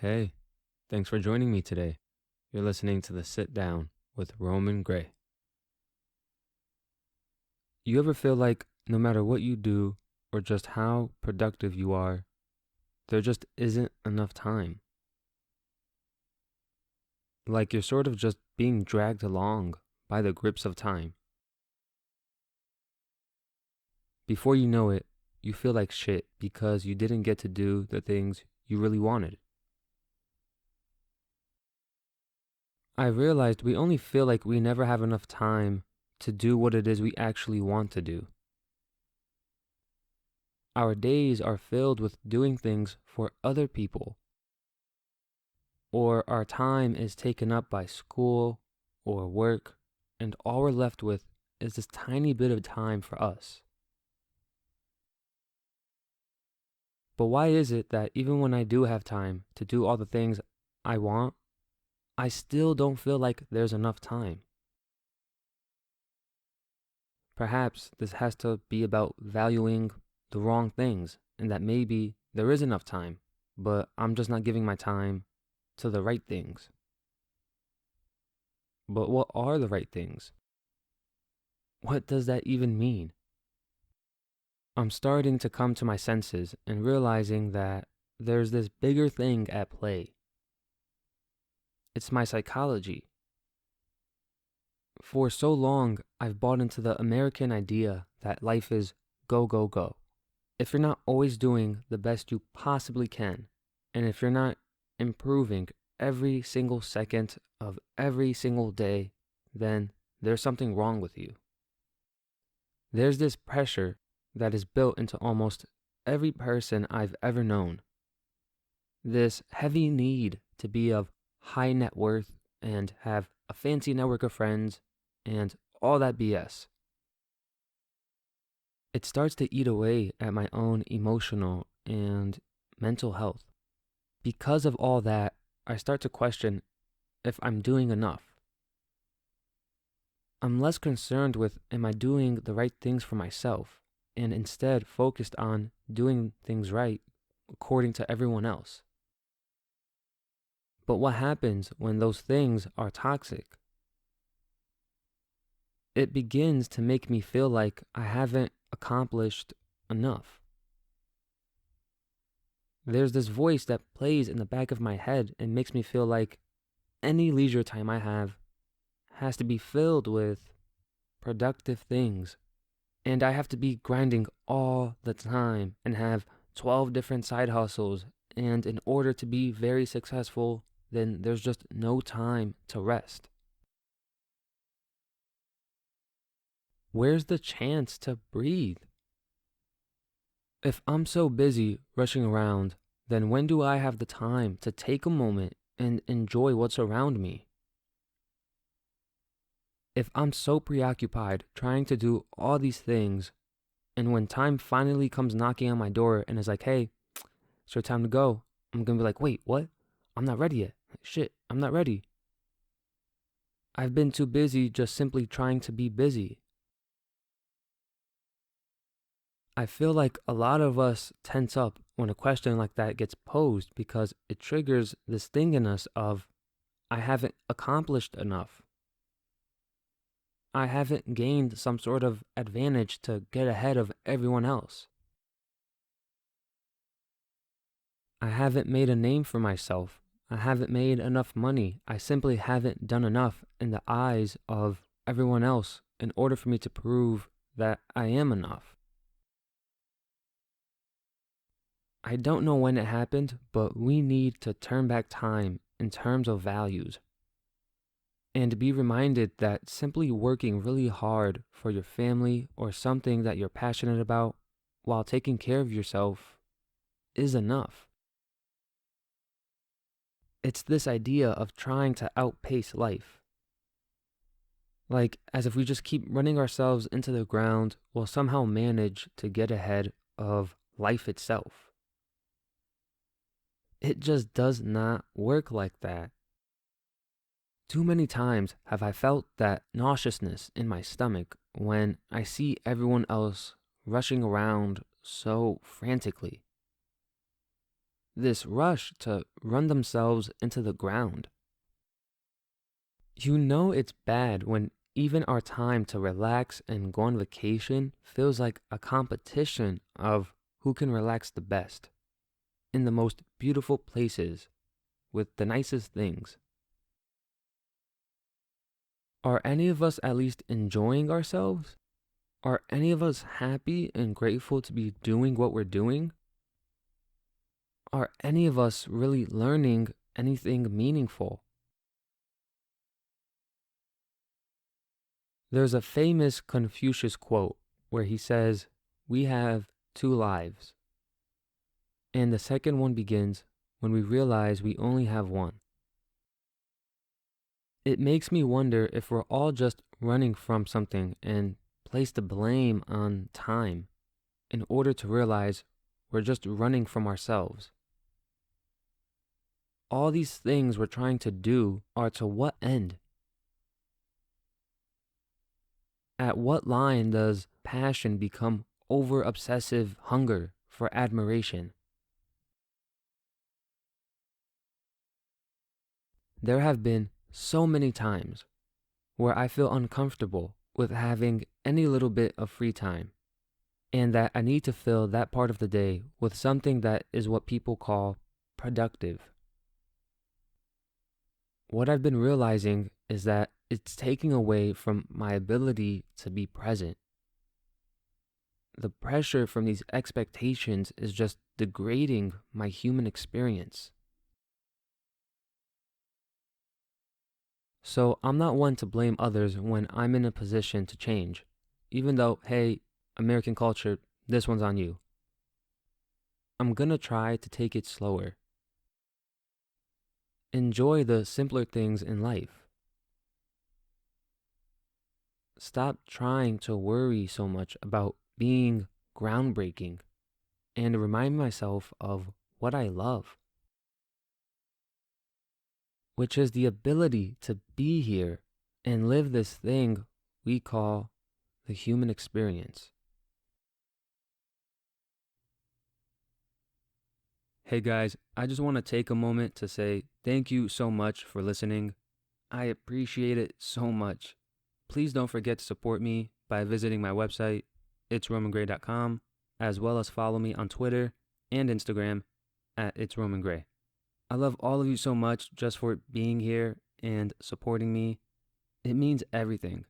Hey, thanks for joining me today. You're listening to the Sit Down with Roman Gray. You ever feel like no matter what you do or just how productive you are, there just isn't enough time? Like you're sort of just being dragged along by the grips of time. Before you know it, you feel like shit because you didn't get to do the things you really wanted. I realized we only feel like we never have enough time to do what it is we actually want to do. Our days are filled with doing things for other people, or our time is taken up by school or work, and all we're left with is this tiny bit of time for us. But why is it that even when I do have time to do all the things I want, I still don't feel like there's enough time? Perhaps this has to be about valuing the wrong things, and that maybe there is enough time, but I'm just not giving my time to the right things. But what are the right things? What does that even mean? I'm starting to come to my senses and realizing that there's this bigger thing at play. It's my psychology. For so long, I've bought into the American idea that life is go, go, go. If you're not always doing the best you possibly can, and if you're not improving every single second of every single day, then there's something wrong with you. There's this pressure that is built into almost every person I've ever known. This heavy need to be of high net worth and have a fancy network of friends and all that BS. It starts to eat away at my own emotional and mental health. Because of all that, I start to question if I'm doing enough. I'm less concerned with am I doing the right things for myself, and instead focused on doing things right according to everyone else. But what happens when those things are toxic? It begins to make me feel like I haven't accomplished enough. There's this voice that plays in the back of my head and makes me feel like any leisure time I have has to be filled with productive things. And I have to be grinding all the time and have 12 different side hustles. And in order to be very successful, then there's just no time to rest. Where's the chance to breathe? If I'm so busy rushing around, then when do I have the time to take a moment and enjoy what's around me? If I'm so preoccupied trying to do all these things, and when time finally comes knocking on my door and is like, hey, it's your time to go, I'm going to be like, wait, what? I'm not ready yet. Shit, I'm not ready. I've been too busy just simply trying to be busy. I feel like a lot of us tense up when a question like that gets posed because it triggers this thing in us of, I haven't accomplished enough. I haven't gained some sort of advantage to get ahead of everyone else. I haven't made a name for myself. I haven't made enough money. I simply haven't done enough in the eyes of everyone else in order for me to prove that I am enough. I don't know when it happened, but we need to turn back time in terms of values and be reminded that simply working really hard for your family or something that you're passionate about while taking care of yourself is enough. It's this idea of trying to outpace life. Like, as if we just keep running ourselves into the ground, we'll somehow manage to get ahead of life itself. It just does not work like that. Too many times have I felt that nauseousness in my stomach when I see everyone else rushing around so frantically. this rush to run themselves into the ground. You know it's bad when even our time to relax and go on vacation feels like a competition of who can relax the best in the most beautiful places with the nicest things. Are any of us at least enjoying ourselves? Are any of us happy and grateful to be doing what we're doing? Are any of us really learning anything meaningful? There's a famous Confucius quote where he says, "We have two lives." And the second one begins when we realize we only have one. It makes me wonder if we're all just running from something and place the blame on time in order to realize we're just running from ourselves. All these things we're trying to do are to what end? At what line does passion become over obsessive hunger for admiration? There have been so many times where I feel uncomfortable with having any little bit of free time, and that I need to fill that part of the day with something that is what people call productive. What I've been realizing is that it's taking away from my ability to be present. The pressure from these expectations is just degrading my human experience. So I'm not one to blame others when I'm in a position to change, even though, hey, American culture, this one's on you. I'm gonna try to take it slower. Enjoy the simpler things in life. Stop trying to worry so much about being groundbreaking and remind myself of what I love, which is the ability to be here and live this thing we call the human experience. Hey guys, I just want to take a moment to say thank you so much for listening. I appreciate it so much. Please don't forget to support me by visiting my website, itsromangray.com, as well as follow me on Twitter and Instagram at itsromangray. I love all of you so much just for being here and supporting me. It means everything.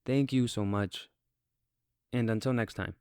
Thank you so much. And until next time.